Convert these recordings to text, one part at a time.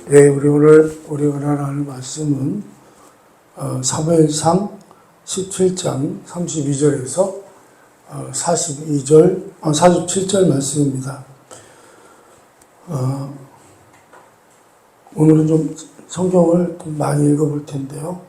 네, 우리가 나눌 말씀은 사무엘상 17장 32절에서 47절 말씀입니다. 오늘은 좀 성경을 좀 많이 읽어볼 텐데요.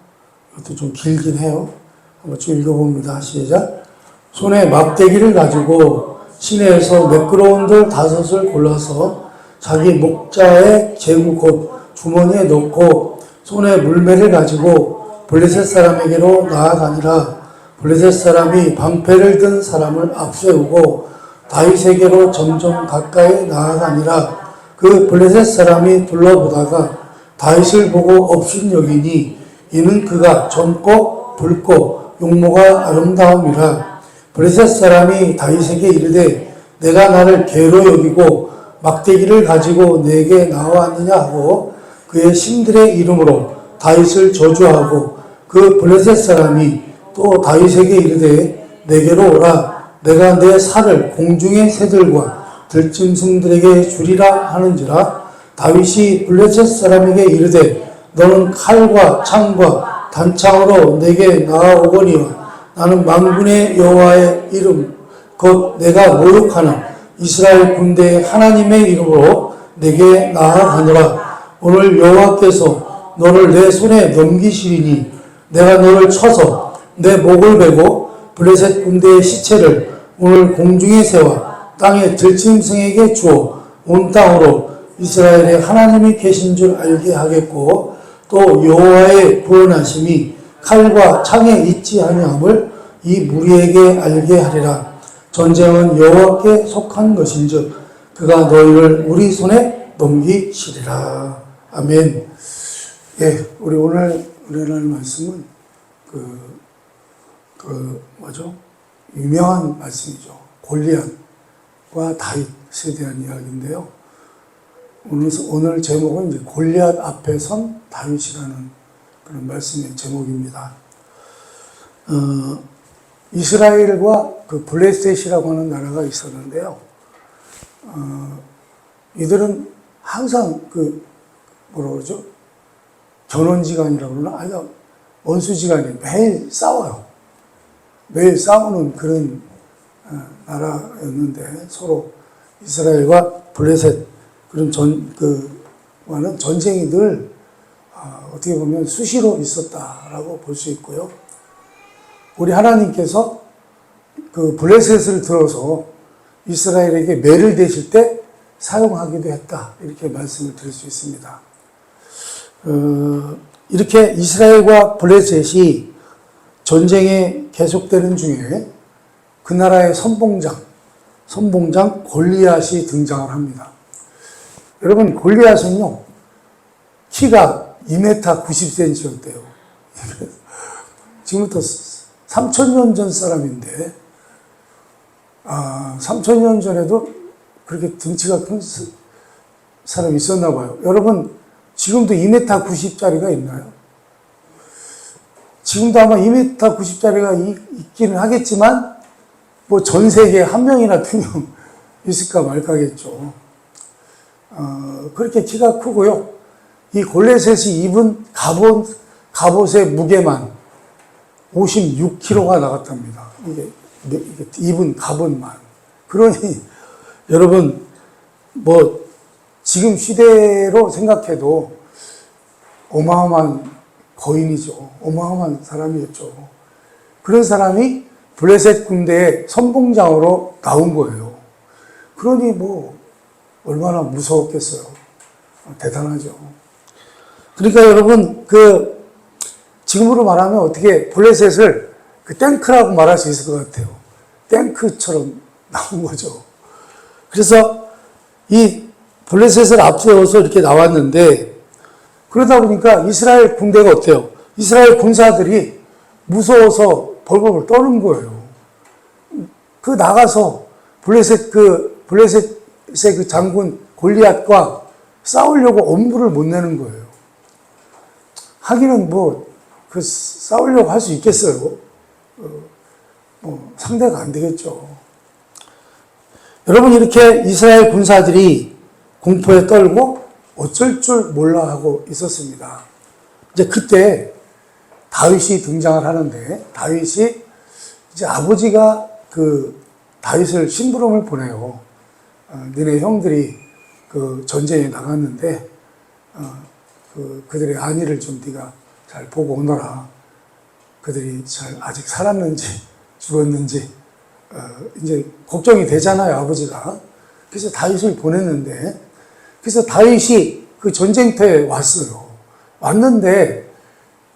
이것도 좀 길긴 해요. 한번 좀 읽어봅니다. 시작. 손에 막대기를 가지고 시내에서 매끄러운 돌 5을 골라서 자기 목자의 제구 곧 주머니에 넣고 손에 물매를 가지고 블레셋 사람에게로 나아가니라. 블레셋 사람이 방패를 든 사람을 앞세우고 다윗에게로 점점 가까이 나아가니라. 그 블레셋 사람이 둘러보다가 다윗을 보고 업신여기니 이는 그가 젊고 붉고 용모가 아름다움이라. 블레셋 사람이 다윗에게 이르되 내가 나를 개로 여기고 막대기를 가지고 내게 나왔느냐 하고 그의 신들의 이름으로 다윗을 저주하고 그 블레셋 사람이 또 다윗에게 이르되 내게로 오라. 내가 내 살을 공중의 새들과 들짐승들에게 주리라 하는지라. 다윗이 블레셋 사람에게 이르되 너는 칼과 창과 단창으로 내게 나아오거니와 나는 만군의 여호와의 이름 곧 내가 모욕하는 이스라엘 군대의 하나님의 이름으로 내게 나아가노라. 오늘 여호와께서 너를 내 손에 넘기시리니 내가 너를 쳐서 내 목을 베고 블레셋 군대의 시체를 오늘 공중의 새와 땅의 들짐승에게 주어 온 땅으로 이스라엘의 하나님이 계신 줄 알게 하겠고 또 여호와의 구원하심이 칼과 창에 있지 아니함을 이 무리에게 알게 하리라. 전쟁은 여호와께 속한 것인즉 그가 너희를 우리 손에 넘기시리라. 아멘. 예, 우리 오늘 말씀은 유명한 말씀이죠. 골리앗과 다윗에 대한 이야기인데요. 오늘 제목은 이제 골리앗 앞에 선 다윗이라는 그런 말씀의 제목입니다. 이스라엘과 그 블레셋이라고 하는 나라가 있었는데요. 이들은 항상 견원지간이라고 그러나? 아니, 원수지간이 매일 싸워요. 매일 싸우는 그런 나라였는데 서로 이스라엘과 블레셋 그런 와는 전쟁이 늘 어떻게 보면 수시로 있었다라고 볼 수 있고요. 우리 하나님께서 그 블레셋을 들어서 이스라엘에게 매를 대실 때 사용하기도 했다. 이렇게 말씀을 드릴 수 있습니다. 이렇게 이스라엘과 블레셋이 전쟁에 계속되는 중에 그 나라의 선봉장 골리앗이 등장을 합니다. 여러분, 골리앗은요, 키가 2m 90cm였대요. 지금부터 3000년 전 사람인데, 3000년 전에도 그렇게 등치가 큰 사람이 있었나 봐요. 여러분, 지금도 2m 90짜리가 있나요? 지금도 아마 2m 90짜리가 있기는 하겠지만, 뭐 전 세계에 한 명이나 2명 있을까 말까겠죠. 그렇게 키가 크고요. 이 골레셋이 입은 갑옷의 무게만 56kg가 나갔답니다. 이게 입은 갑옷만. 그러니 여러분 뭐 지금 시대로 생각해도 어마어마한 거인이죠. 어마어마한 사람이었죠. 그런 사람이 블레셋 군대의 선봉장으로 나온 거예요. 그러니 뭐 얼마나 무서웠겠어요. 대단하죠. 그러니까 여러분 지금으로 말하면 어떻게 블레셋을 탱크라고 말할 수 있을 것 같아요. 탱크처럼 나온 거죠. 그래서 이 블레셋을 앞세워서 이렇게 나왔는데 그러다 보니까 이스라엘 군대가 어때요? 이스라엘 군사들이 무서워서 벌벌 떠는 거예요. 나가서 블레셋의 그 장군 골리앗과 싸우려고 엄두를 못 내는 거예요. 하기는 싸우려고 할 수 있겠어요? 상대가 안 되겠죠. 여러분, 이렇게 이스라엘 군사들이 공포에 떨고 어쩔 줄 몰라 하고 있었습니다. 이제 그때 다윗이 등장을 하는데, 다윗이 이제 아버지가 그 다윗을 심부름을 보내요. 너네 형들이 그 전쟁에 나갔는데, 그들의 안위를 좀 네가 잘 보고 오너라. 그들이 잘 아직 살았는지 죽었는지 이제 걱정이 되잖아요, 아버지가. 그래서 다윗을 보냈는데, 그래서 다윗이 그 전쟁터에 왔어요. 왔는데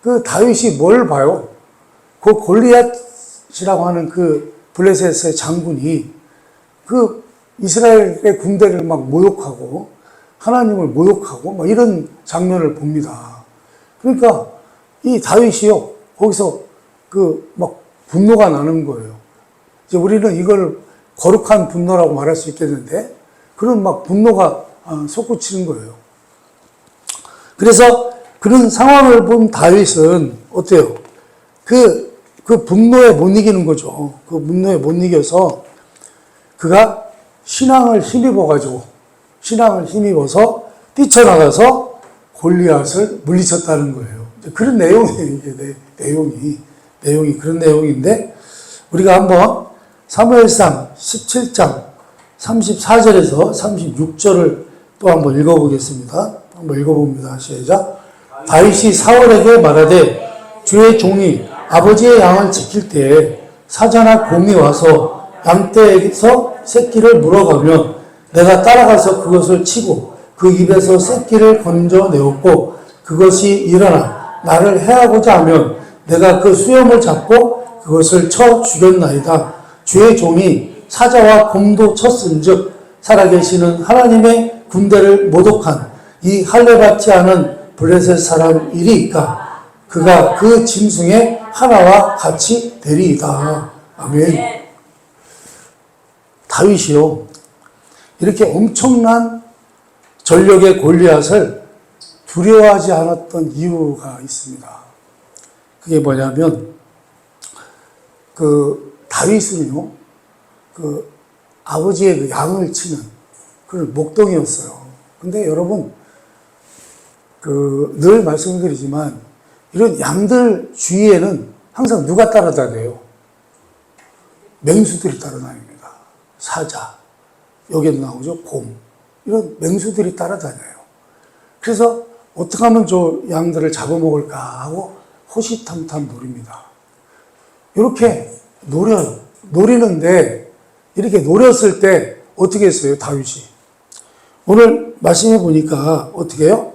그 다윗이 뭘 봐요? 그 골리앗이라고 하는 그 블레셋의 장군이 그 이스라엘의 군대를 막 모욕하고 하나님을 모욕하고 막 이런 장면을 봅니다. 그러니까 이 다윗이요, 거기서 그 막 분노가 나는 거예요. 이제 우리는 이걸 거룩한 분노라고 말할 수 있겠는데, 그런 막 분노가 솟구치는 거예요. 그래서 그런 상황을 본 다윗은 어때요? 그 분노에 못 이기는 거죠. 그 분노에 못 이겨서 그가 신앙을 힘입어서 뛰쳐나가서 골리앗을 물리쳤다는 거예요. 그런 내용이에요. 이게 내용이 그런 내용인데, 우리가 한번 사무엘상 17장 34절에서 36절을 또 한번 읽어보겠습니다. 한번 읽어봅니다. 시작. 다윗이 사울에게 말하되 주의 종이 아버지의 양을 지킬 때에 사자나 곰이 와서 양떼에서 새끼를 물어가면 내가 따라가서 그것을 치고 그 입에서 새끼를 건져내었고 그것이 일어나 나를 해하고자 하면 내가 그 수염을 잡고 그것을 쳐 죽였나이다. 주의 종이 사자와 곰도 쳤은즉 살아계시는 하나님의 군대를 모독한 이 할례받지 않은 블레셋 사람 이리이까 그가 그 짐승의 하나와 같이 되리이다. 아멘. 다윗이요, 이렇게 엄청난 전력의 골리앗을 두려워하지 않았던 이유가 있습니다. 그게 뭐냐면, 다윗은요, 아버지의 그 양을 치는 그런 목동이었어요. 근데 여러분, 늘 말씀드리지만, 이런 양들 주위에는 항상 누가 따라다녀요? 맹수들이 따라다닙니다. 사자, 여기도 나오죠, 곰. 이런 맹수들이 따라다녀요. 그래서 어떻게 하면 저 양들을 잡아먹을까 하고 호시탐탐 노립니다. 이렇게 노리는데, 이렇게 노렸을 때 어떻게 했어요, 다윗이? 오늘 말씀해 보니까 어떻게 해요?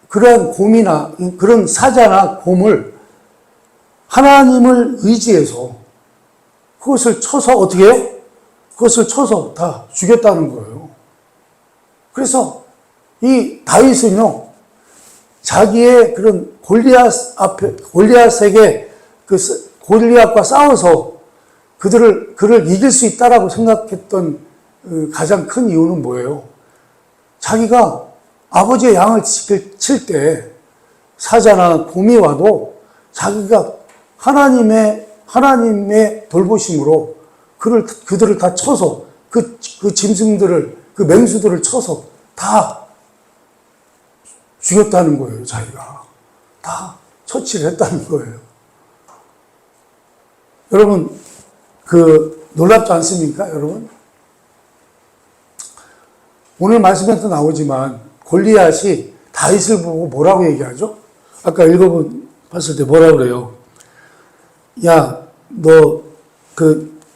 그러한 곰이나, 그런 사자나 곰을 하나님을 의지해서 그것을 쳐서 어떻게 해요? 그것을 쳐서 다 죽였다는 거예요. 그래서 이 다윗은요, 자기의 그런 골리앗에게 골리앗과 싸워서 그를 이길 수 있다라고 생각했던 가장 큰 이유는 뭐예요? 자기가 아버지의 양을 칠 때 사자나 곰이 와도 자기가 하나님의 돌보심으로 그들을 다 쳐서 그 짐승들을, 그 맹수들을 쳐서 다 죽였다는 거예요, 자기가. 다 처치를 했다는 거예요. 여러분, 놀랍지 않습니까, 여러분? 오늘 말씀에도 나오지만, 골리앗이 다윗을 보고 뭐라고 얘기하죠? 아까 봤을 때 뭐라고 그래요? 야, 너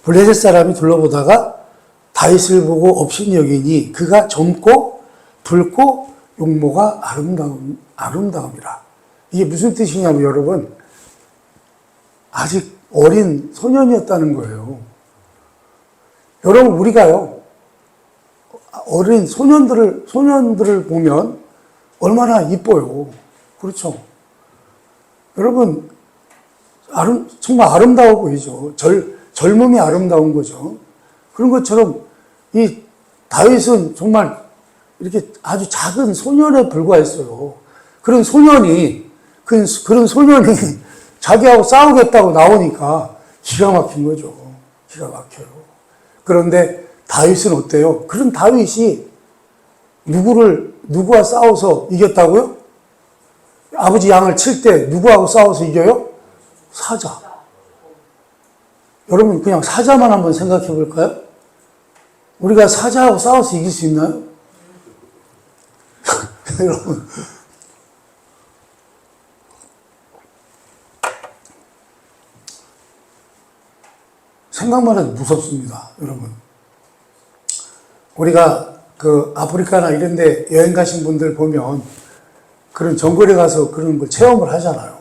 블레셋 사람이 둘러보다가 다윗을 보고 업신여기니 그가 젊고 붉고 용모가 아름다움이라. 이게 무슨 뜻이냐면 여러분, 아직 어린 소년이었다는 거예요. 여러분, 우리가요, 어린 소년들을 보면 얼마나 이뻐요. 그렇죠? 여러분, 정말 아름다워 보이죠. 젊음이 아름다운 거죠. 그런 것처럼 이 다윗은 정말 이렇게 아주 작은 소년에 불과했어요. 그런 소년이 자기하고 싸우겠다고 나오니까 기가 막힌 거죠. 기가 막혀요. 그런데 다윗은 어때요? 그런 다윗이 누구와 싸워서 이겼다고요? 아버지 양을 칠 때 누구하고 싸워서 이겨요? 사자. 여러분 그냥 사자만 한번 생각해 볼까요? 우리가 사자하고 싸워서 이길 수 있나요? 여러분 생각만 해도 무섭습니다. 여러분 우리가 그 아프리카나 이런 데 여행 가신 분들 보면 그런 정글에 가서 그런 걸 체험을 하잖아요.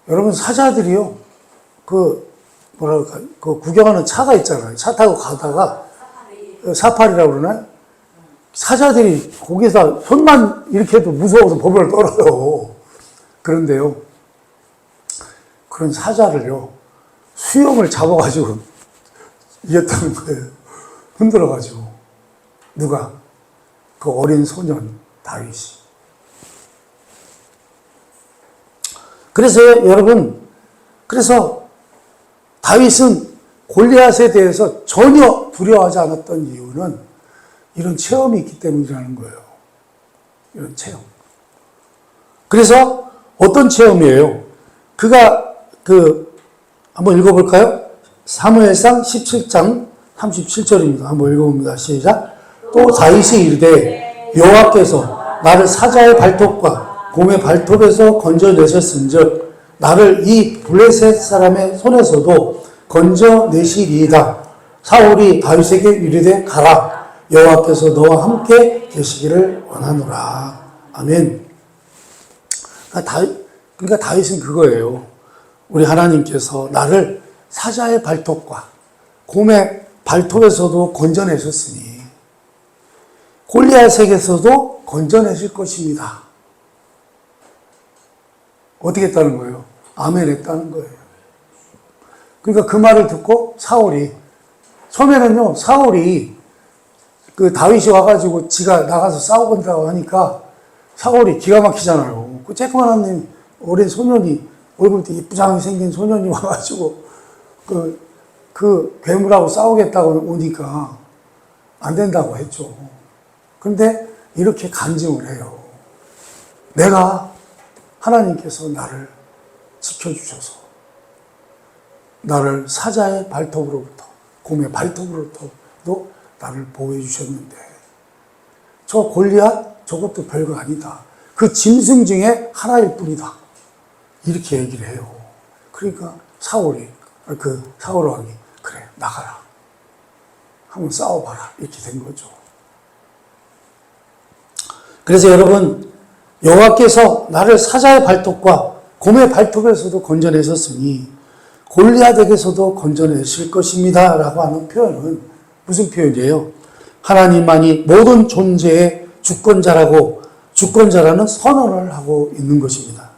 여러분 사자들이요 그 구경하는 차가 있잖아요. 차 타고 가다가 사파리라고 그러나요? 사자들이 거기서 손만 이렇게 해도 무서워서 버벌 떨어요. 그런데요 그런 사자를요 수염을 잡아가지고 이겼다는 거예요. 흔들어가지고 누가? 그 어린 소년 다윗이. 그래서 여러분 다윗은 골리앗에 대해서 전혀 두려워하지 않았던 이유는 이런 체험이 있기 때문이라는 거예요. 이런 체험. 그래서 어떤 체험이에요? 그가 한번 읽어볼까요? 사무엘상 17장 37절입니다. 한번 읽어봅니다. 시작. 또 다윗이 이르되 여호와께서 나를 사자의 발톱과 곰의 발톱에서 건져내셨은즉 나를 이 블레셋 사람의 손에서도 건져내시리이다. 사울이 다윗에게 이르되 가라. 여호와께서 너와 함께 계시기를 원하노라. 아멘. 그러니까 다윗은 그거예요. 우리 하나님께서 나를 사자의 발톱과 곰의 발톱에서도 건져내셨으니 골리앗에게서도 건져내실 것입니다. 어떻게 했다는 거예요? 아멘 했다는 거예요. 그러니까 그 말을 듣고 처음에는요 사울이 그 다윗이 와가지고 지가 나가서 싸우건다고 하니까 사울이 기가 막히잖아요. 그 쬐끄만 한 어린 소년이 얼굴도 이쁘장하게 생긴 소년이 와가지고 그 괴물하고 싸우겠다고 오니까 안 된다고 했죠. 그런데 이렇게 간증을 해요. 내가 하나님께서 나를 지켜주셔서 나를 사자의 발톱으로부터 곰의 발톱으로부터도 나를 보호해 주셨는데 저 골리앗 저것도 별거 아니다. 그 짐승 중에 하나일 뿐이다. 이렇게 얘기를 해요. 그러니까 사울 왕이 그래 나가라. 한번 싸워봐라. 이렇게 된 거죠. 그래서 여러분 여호와께서 나를 사자의 발톱과 곰의 발톱에서도 건져내셨으니 골리앗에게서도 건져내실 것입니다. 라고 하는 표현은 무슨 표현이에요? 하나님만이 모든 존재의 주권자라고 주권자라는 선언을 하고 있는 것입니다.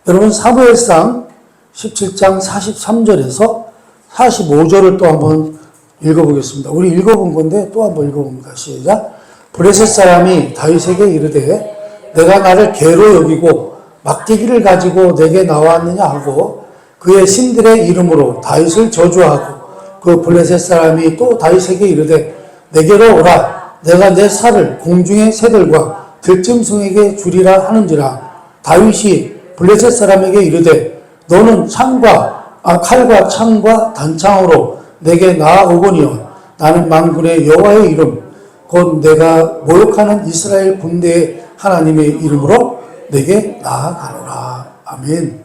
여러분 사무엘상 17장 43절에서 45절을 또 한번 읽어보겠습니다. 우리 읽어본 건데 또 한번 읽어봅니다. 시작. 블레셋 사람이 다윗에게 이르되 내가 나를 개로 여기고 막대기를 가지고 내게 나왔느냐 하고 그의 신들의 이름으로 다윗을 저주하고 그 블레셋 사람이 또 다윗에게 이르되 내게로 오라. 내가 내 살을 공중의 새들과 들짐승에게 주리라 하는지라. 다윗이 블레셋 사람에게 이르되 너는 칼과 창과 단창으로 내게 나아오거니와 나는 만군의 여호와의 이름 곧 내가 모욕하는 이스라엘 군대의 하나님의 이름으로 내게 나아가노라. 아멘.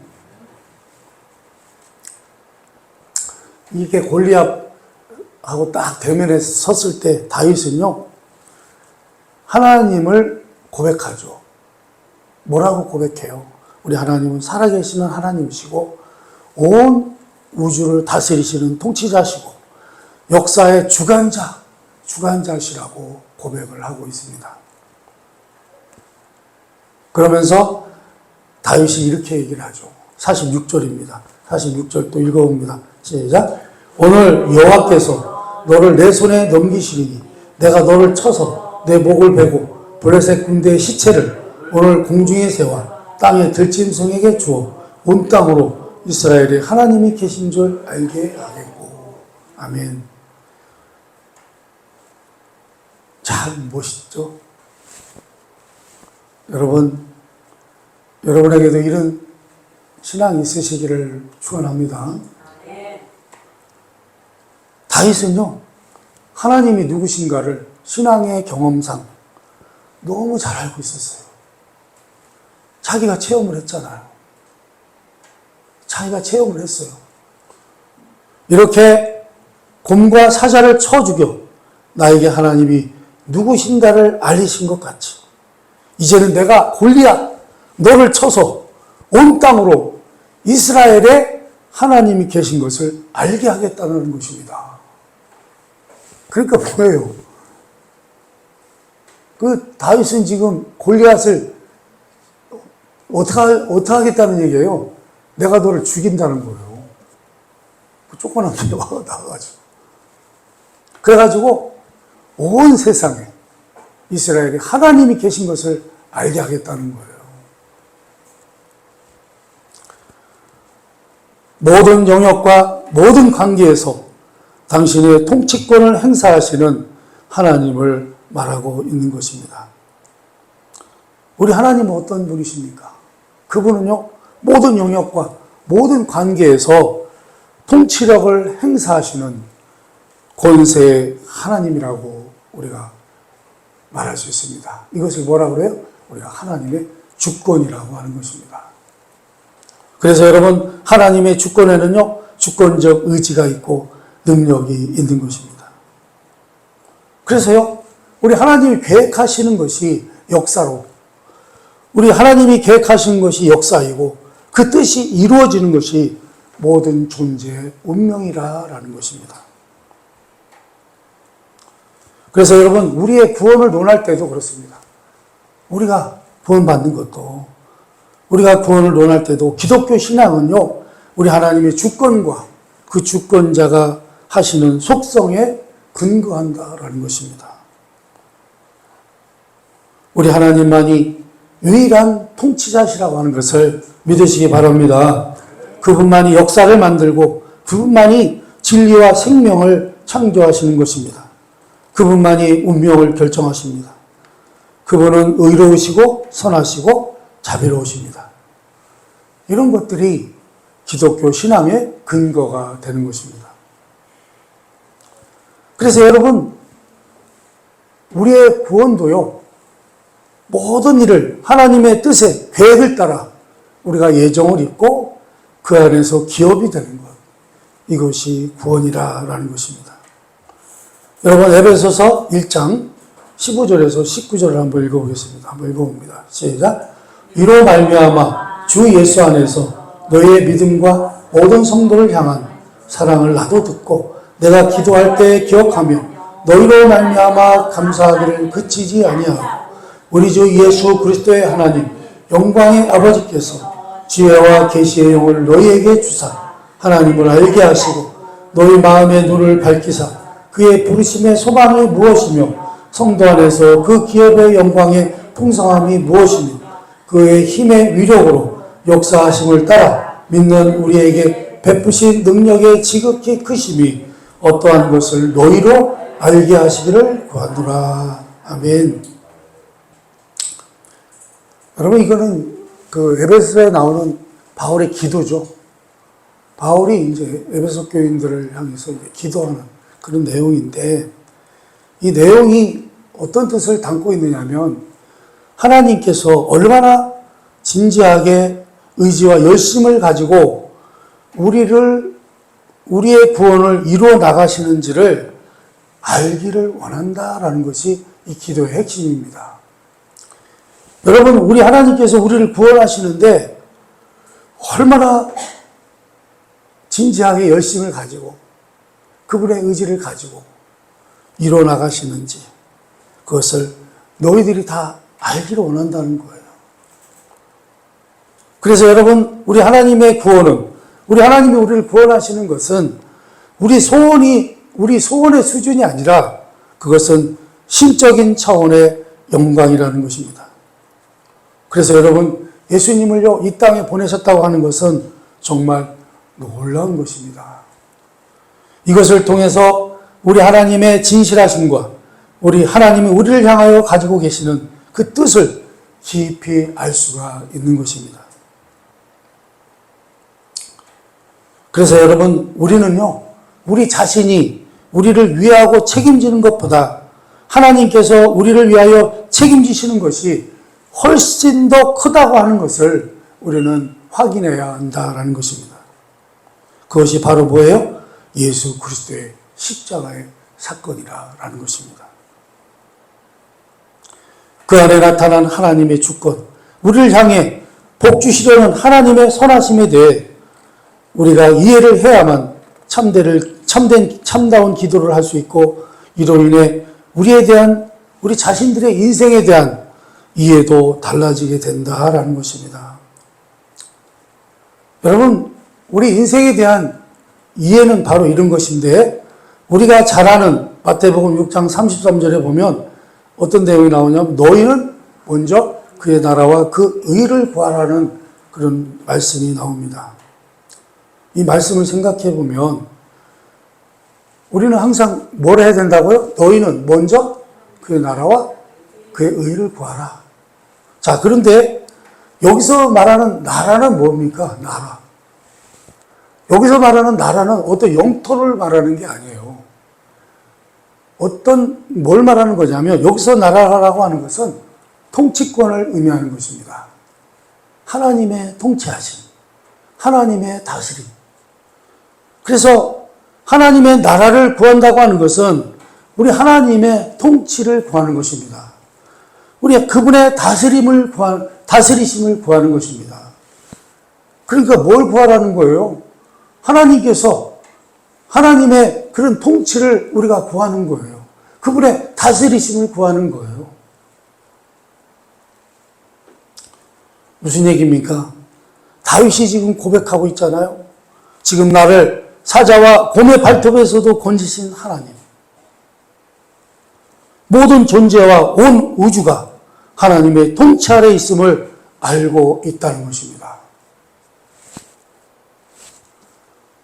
이게 골리앗하고 딱 대면에 섰을 때 다윗은요 하나님을 고백하죠. 뭐라고 고백해요? 우리 하나님은 살아계시는 하나님이시고 온 우주를 다스리시는 통치자시고 역사의 주관자시라고 고백을 하고 있습니다. 그러면서 다윗이 이렇게 얘기를 하죠. 46절입니다. 46절 또 읽어봅니다. 시작. 오늘 여호와께서 너를 내 손에 넘기시리니 내가 너를 쳐서 내 목을 베고 블레셋 군대의 시체를 오늘 공중에 세워 땅의 들짐승에게 주어 온 땅으로 이스라엘에 하나님이 계신 줄 알게 하겠고. 아멘. 참 멋있죠? 여러분에게도 이런 신앙이 있으시기를 축원합니다. 다윗은요, 하나님이 누구신가를 신앙의 경험상 너무 잘 알고 있었어요. 자기가 체험을 했잖아요. 자기가 체험을 했어요. 이렇게 곰과 사자를 쳐 죽여 나에게 하나님이 누구신가를 알리신 것 같이 이제는 내가 골리앗 너를 쳐서 온 땅으로 이스라엘에 하나님이 계신 것을 알게 하겠다는 것입니다. 그러니까 뭐예요? 그 다윗은 지금 골리앗을 어떻게 하겠다는 얘기예요? 내가 너를 죽인다는 거예요. 조그만 게 나와가지고. 그래가지고 온 세상에 이스라엘에 하나님이 계신 것을 알게 하겠다는 거예요. 모든 영역과 모든 관계에서 당신의 통치권을 행사하시는 하나님을 말하고 있는 것입니다. 우리 하나님은 어떤 분이십니까? 그분은요, 모든 영역과 모든 관계에서 통치력을 행사하시는 권세의 하나님이라고 우리가 말할 수 있습니다. 이것을 뭐라고 그래요? 우리가 하나님의 주권이라고 하는 것입니다. 그래서 여러분, 하나님의 주권에는요, 주권적 의지가 있고 능력이 있는 것입니다. 그래서요, 우리 하나님이 계획하시는 것이 역사로, 우리 하나님이 계획하시는 것이 역사이고 그 뜻이 이루어지는 것이 모든 존재의 운명이라는 것입니다. 그래서 여러분, 우리의 구원을 논할 때도 그렇습니다. 우리가 구원받는 것도, 우리가 구원을 논할 때도 기독교 신앙은요, 우리 하나님의 주권과 그 주권자가 하시는 속성에 근거한다라는 것입니다. 우리 하나님만이 유일한 통치자시라고 하는 것을 믿으시기 바랍니다. 그분만이 역사를 만들고 그분만이 진리와 생명을 창조하시는 것입니다. 그분만이 운명을 결정하십니다. 그분은 의로우시고 선하시고 자비로우십니다. 이런 것들이 기독교 신앙의 근거가 되는 것입니다. 그래서 여러분, 우리의 구원도요, 모든 일을 하나님의 뜻의 계획을 따라 우리가 예정을 입고 그 안에서 기업이 되는 것, 이것이 구원이라는 것입니다. 여러분, 에베소서 1장 15절에서 19절을 한번 읽어보겠습니다. 한번 읽어봅니다. 시작. 이로 말미암아 주 예수 안에서 너희의 믿음과 모든 성도를 향한 사랑을 나도 듣고 내가 기도할 때 기억하며 너희로 말미암아 감사하기를 그치지 아니하고 우리 주 예수 그리스도의 하나님 영광의 아버지께서 지혜와 계시의 영을 너희에게 주사 하나님을 알게 하시고 너희 마음의 눈을 밝히사 그의 부르심의 소망이 무엇이며 성도 안에서 그 기업의 영광의 풍성함이 무엇이며 그의 힘의 위력으로 역사하심을 따라 믿는 우리에게 베푸신 능력의 지극히 크심이 어떠한 것을 너희로 알게 하시기를 구하노라. 아멘. 여러분, 이거는 그 에베소에 나오는 바울의 기도죠. 바울이 이제 에베소 교인들을 향해서 이제 기도하는 그런 내용인데, 이 내용이 어떤 뜻을 담고 있느냐면, 하나님께서 얼마나 진지하게 의지와 열심을 가지고 우리의 구원을 이루어 나가시는지를 알기를 원한다라는 것이 이 기도의 핵심입니다. 여러분, 우리 하나님께서 우리를 구원하시는데 얼마나 진지하게 열심을 가지고 그분의 의지를 가지고 이루어 나가시는지 그것을 너희들이 다 알기를 원한다는 거예요. 그래서 여러분, 우리 하나님의 구원은, 우리 하나님이 우리를 구원하시는 것은 우리 소원의 수준이 아니라 그것은 신적인 차원의 영광이라는 것입니다. 그래서 여러분, 예수님을요, 이 땅에 보내셨다고 하는 것은 정말 놀라운 것입니다. 이것을 통해서 우리 하나님의 진실하심과 우리 하나님이 우리를 향하여 가지고 계시는 그 뜻을 깊이 알 수가 있는 것입니다. 그래서 여러분, 우리는요, 우리 자신이 우리를 위하고 책임지는 것보다 하나님께서 우리를 위하여 책임지시는 것이 훨씬 더 크다고 하는 것을 우리는 확인해야 한다라는 것입니다. 그것이 바로 뭐예요? 예수 그리스도의 십자가의 사건이라는 것입니다. 그 안에 나타난 하나님의 주권, 우리를 향해 복 주시려는 하나님의 선하심에 대해 우리가 이해를 해야만 참다운 기도를 할 수 있고, 이로 인해 우리 자신들의 인생에 대한 이해도 달라지게 된다라는 것입니다. 여러분, 우리 인생에 대한 이해는 바로 이런 것인데, 우리가 잘 아는 마태복음 6장 33절에 보면 어떤 내용이 나오냐면, 너희는 먼저 그의 나라와 그 의를 구하라는 그런 말씀이 나옵니다. 이 말씀을 생각해 보면 우리는 항상 뭘 해야 된다고요? 너희는 먼저 그의 나라와 그의 의를 구하라. 자, 그런데 여기서 말하는 나라는 뭡니까? 나라. 여기서 말하는 나라는 어떤 영토를 말하는 게 아니에요. 뭘 말하는 거냐면, 여기서 나라라고 하는 것은 통치권을 의미하는 것입니다. 하나님의 통치하심, 하나님의 다스림. 그래서 하나님의 나라를 구한다고 하는 것은 우리 하나님의 통치를 구하는 것입니다. 우리 그분의 다스리심을 구하는 것입니다. 그러니까 뭘 구하라는 거예요? 하나님께서 하나님의 그런 통치를 우리가 구하는 거예요. 그분의 다스리심을 구하는 거예요. 무슨 얘기입니까? 다윗이 지금 고백하고 있잖아요. 지금 나를 사자와 곰의 발톱에서도 건지신 하나님. 모든 존재와 온 우주가 하나님의 통치 아래 있음을 알고 있다는 것입니다.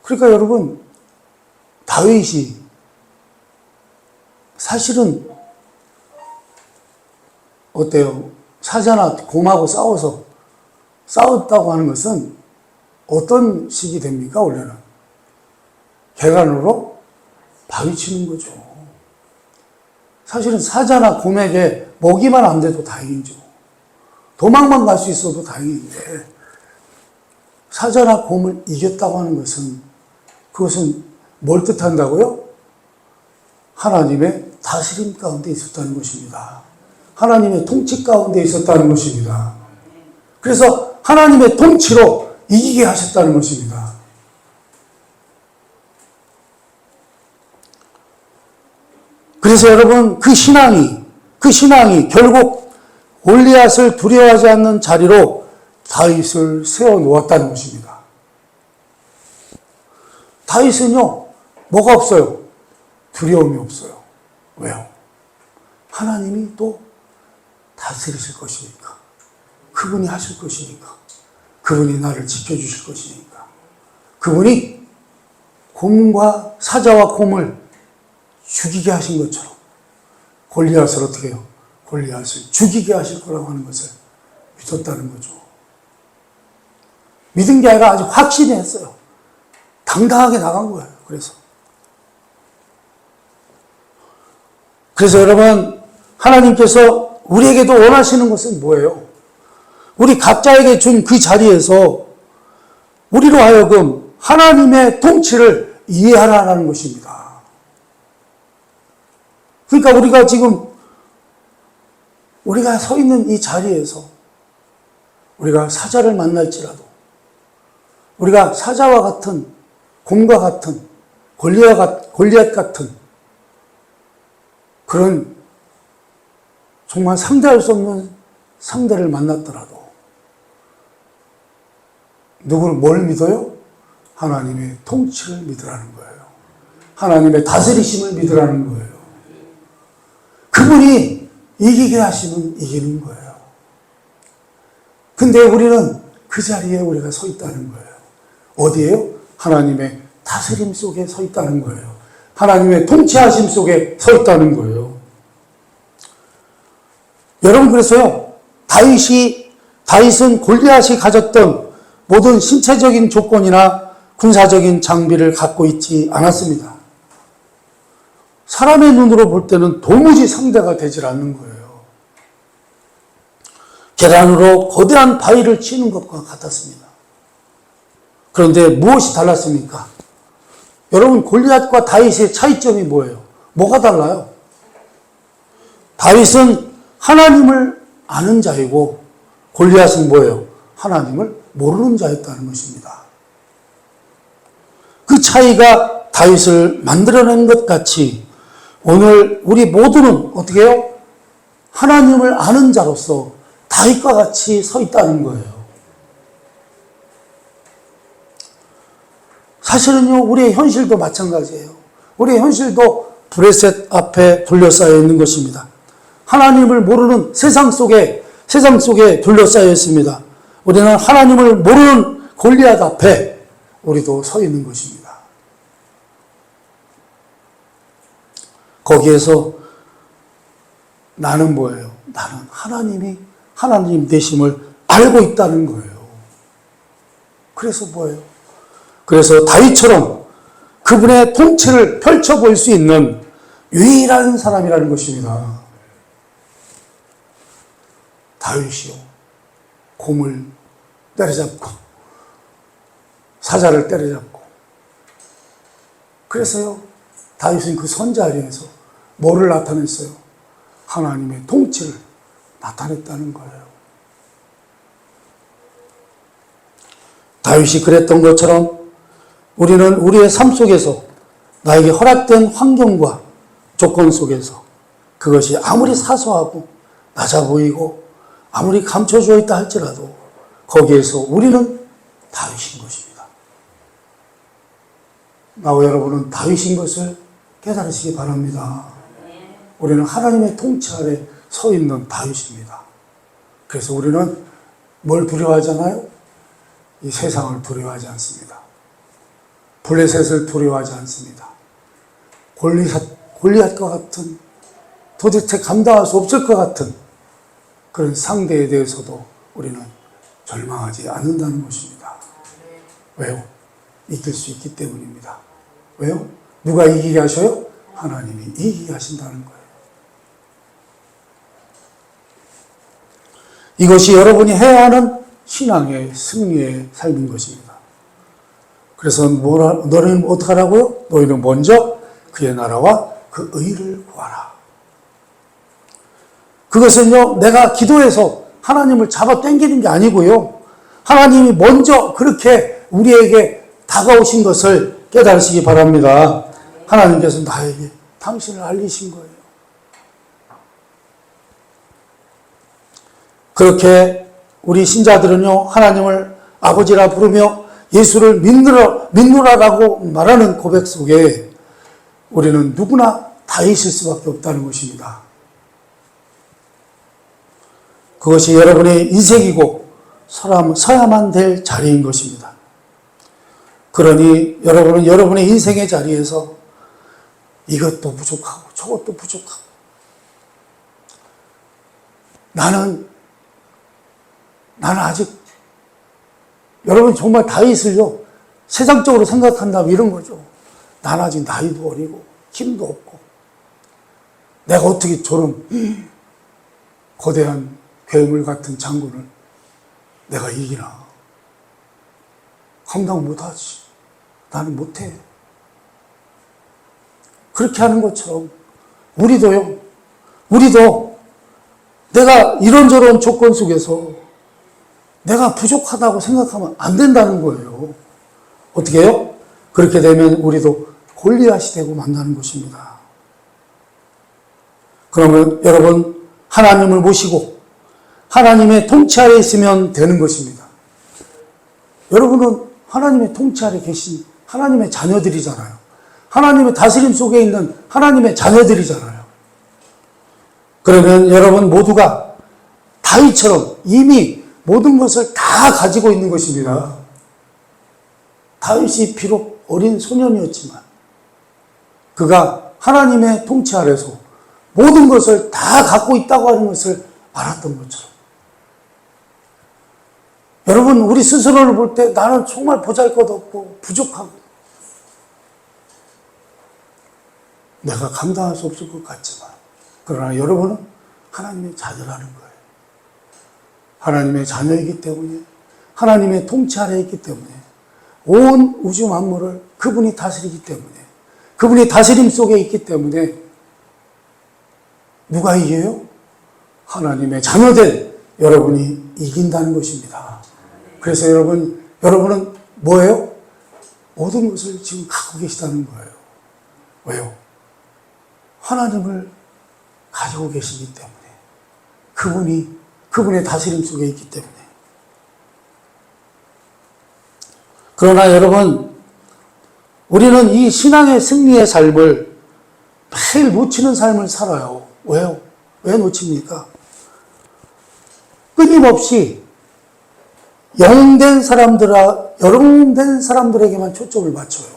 그러니까 여러분, 다윗이 사실은 어때요? 사자나 곰하고 싸웠다고 하는 것은 어떤 식이 됩니까? 원래는 개간으로 바위치는 거죠. 사실은 사자나 곰에게 먹이만 안 돼도 다행이죠. 도망만 갈 수 있어도 다행인데, 사자나 곰을 이겼다고 하는 것은, 그것은 뭘 뜻한다고요? 하나님의 다스림 가운데 있었다는 것입니다. 하나님의 통치 가운데 있었다는 것입니다. 그래서 하나님의 통치로 이기게 하셨다는 것입니다. 그래서 여러분, 그 신앙이 결국 골리앗을 두려워하지 않는 자리로 다윗을 세워놓았다는 것입니다. 다윗은요, 뭐가 없어요? 두려움이 없어요. 왜요? 하나님이 또 다스리실 것이니까. 그분이 하실 것이니까. 그분이 나를 지켜주실 것이니까. 그분이 곰과 사자와 곰을 죽이게 하신 것처럼 골리앗을 어떻게 해요? 골리앗을 죽이게 하실 거라고 하는 것을 믿었다는 거죠. 믿은 게 아니라 아주 확신이 했어요. 당당하게 나간 거예요. 그래서 여러분, 하나님께서 우리에게도 원하시는 것은 뭐예요? 우리 각자에게 준 그 자리에서 우리로 하여금 하나님의 통치를 이해하라는 것입니다. 그러니까 우리가 서 있는 이 자리에서 우리가 사자를 만날지라도, 우리가 사자와 같은, 곰과 같은, 골리앗 같은 그런 정말 상대할 수 없는 상대를 만났더라도 뭘 믿어요? 하나님의 통치를 믿으라는 거예요. 하나님의 다스리심을 믿으라는 거예요. 그분이 이기게 하시면 이기는 거예요. 근데 우리는 그 자리에 우리가 서 있다는 거예요. 어디에요? 하나님의 다스림 속에 서 있다는 거예요. 하나님의 통치하심 속에 서 있다는 거예요. 여러분, 그래서요, 다윗은 골리앗이 가졌던 모든 신체적인 조건이나 군사적인 장비를 갖고 있지 않았습니다. 사람의 눈으로 볼 때는 도무지 상대가 되질 않는 거예요. 계란으로 거대한 바위를 치는 것과 같았습니다. 그런데 무엇이 달랐습니까? 여러분, 골리앗과 다윗의 차이점이 뭐예요? 뭐가 달라요? 다윗은 하나님을 아는 자이고 골리앗은 뭐예요? 하나님을 모르는 자였다는 것입니다. 그 차이가 다윗을 만들어낸 것 같이 오늘 우리 모두는 어떻게 해요? 하나님을 아는 자로서 다윗과 같이 서 있다는 거예요. 사실은요, 우리의 현실도 마찬가지예요. 우리의 현실도 브레셋 앞에 둘러싸여 있는 것입니다. 하나님을 모르는 세상 속에 둘러싸여 있습니다. 우리는 하나님을 모르는 골리앗 앞에 우리도 서 있는 것입니다. 거기에서 나는 뭐예요? 나는 하나님 되심을 알고 있다는 거예요. 그래서 뭐예요? 그래서 다윗처럼 그분의 통치를 펼쳐볼 수 있는 유일한 사람이라는 것입니다. 다윗이요, 곰을 때려잡고 사자를 때려잡고, 그래서요, 다윗은 그 선자리에서 뭐를 나타냈어요? 하나님의 통치를 나타냈다는 거예요. 다윗이 그랬던 것처럼 우리는 우리의 삶 속에서 나에게 허락된 환경과 조건 속에서 그것이 아무리 사소하고 낮아 보이고 아무리 감춰져 있다 할지라도 거기에서 우리는 다윗인 것입니다. 나와 여러분은 다윗인 것을 깨달으시기 바랍니다. 우리는 하나님의 통치 아래 서 있는 다윗입니다. 그래서 우리는 뭘 두려워하잖아요? 이 세상을 두려워하지 않습니다. 블레셋을 두려워하지 않습니다. 골리앗과 같은, 도대체 감당할 수 없을 것 같은 그런 상대에 대해서도 우리는 절망하지 않는다는 것입니다. 왜요? 이길 수 있기 때문입니다. 왜요? 누가 이기게 하셔요? 하나님이 이기게 하신다는 거예요. 이것이 여러분이 해야 하는 신앙의 승리의 삶인 것입니다. 그래서 너희는 어떻게 하라고요? 너희는 먼저 그의 나라와 그 의를 구하라. 그것은요, 내가 기도해서 하나님을 잡아 당기는 게 아니고요, 하나님이 먼저 그렇게 우리에게 다가오신 것을 깨달으시기 바랍니다. 하나님께서 나에게 당신을 알리신 거예요. 그렇게 우리 신자들은요, 하나님을 아버지라 부르며 예수를 믿노라라고 말하는 고백 속에 우리는 누구나 다윗일 수밖에 없다는 것입니다. 그것이 여러분의 인생이고 서야만 될 자리인 것입니다. 그러니 여러분은 여러분의 인생의 자리에서 이것도 부족하고 저것도 부족하고 나는 아직, 여러분 정말 다윗을요, 세상적으로 생각한다면 이런 거죠. 난 아직 나이도 어리고 힘도 없고 내가 어떻게 저런 거대한 괴물 같은 장군을 내가 이기나. 감당 못하지. 나는 못해. 그렇게 하는 것처럼 우리도 내가 이런저런 조건 속에서 내가 부족하다고 생각하면 안 된다는 거예요. 어떻게 해요? 그렇게 되면 우리도 골리앗이 되고 만나는 것입니다. 그러면 여러분, 하나님을 모시고 하나님의 통치 아래 있으면 되는 것입니다. 여러분은 하나님의 통치 아래 계신 하나님의 자녀들이잖아요. 하나님의 다스림 속에 있는 하나님의 자녀들이잖아요. 그러면 여러분 모두가 다윗처럼 이미 모든 것을 다 가지고 있는 것입니다. 다윗이 비록 어린 소년이었지만 그가 하나님의 통치 아래서 모든 것을 다 갖고 있다고 하는 것을 알았던 것처럼. 여러분, 우리 스스로를 볼 때 나는 정말 보잘것없고 부족하고 내가 감당할 수 없을 것 같지만, 그러나 여러분은 하나님의 자녀라는 거예요. 하나님의 자녀이기 때문에, 하나님의 통치 아래에 있기 때문에, 온 우주 만물을 그분이 다스리기 때문에, 그분이 다스림 속에 있기 때문에 누가 이겨요? 하나님의 자녀된 여러분이 이긴다는 것입니다. 그래서 여러분은 뭐예요? 모든 것을 지금 갖고 계시다는 거예요. 왜요? 하나님을 가지고 계시기 때문에, 그분의 다스림 속에 있기 때문에. 그러나 여러분, 우리는 이 신앙의 승리의 삶을 매일 놓치는 삶을 살아요. 왜요? 왜 놓칩니까? 끊임없이 영된 사람들에게만 초점을 맞춰요.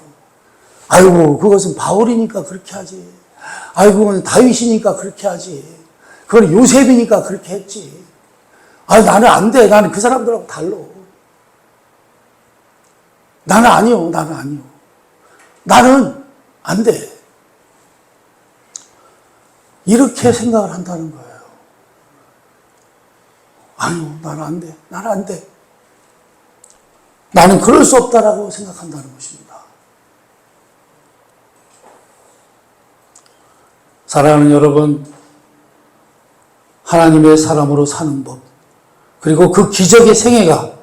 아이고, 그것은 바울이니까 그렇게 하지. 아이고, 그건 다윗이니까 그렇게 하지. 그건 요셉이니까 그렇게 했지. 나는 안 돼. 나는 그 사람들하고 달라. 나는 아니요. 나는 안 돼. 이렇게 생각을 한다는 거예요. 아니요. 나는 안 돼. 나는 그럴 수 없다라고 생각한다는 것입니다. 사랑하는 여러분, 하나님의 사람으로 사는 법, 그리고 그 기적의 생애가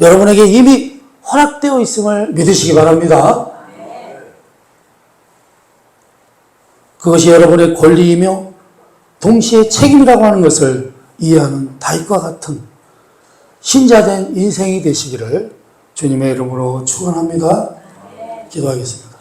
여러분에게 이미 허락되어 있음을 믿으시기 바랍니다. 그것이 여러분의 권리이며 동시에 책임이라고 하는 것을 이해하는 다윗과 같은 신자된 인생이 되시기를 주님의 이름으로 축원합니다. 기도하겠습니다.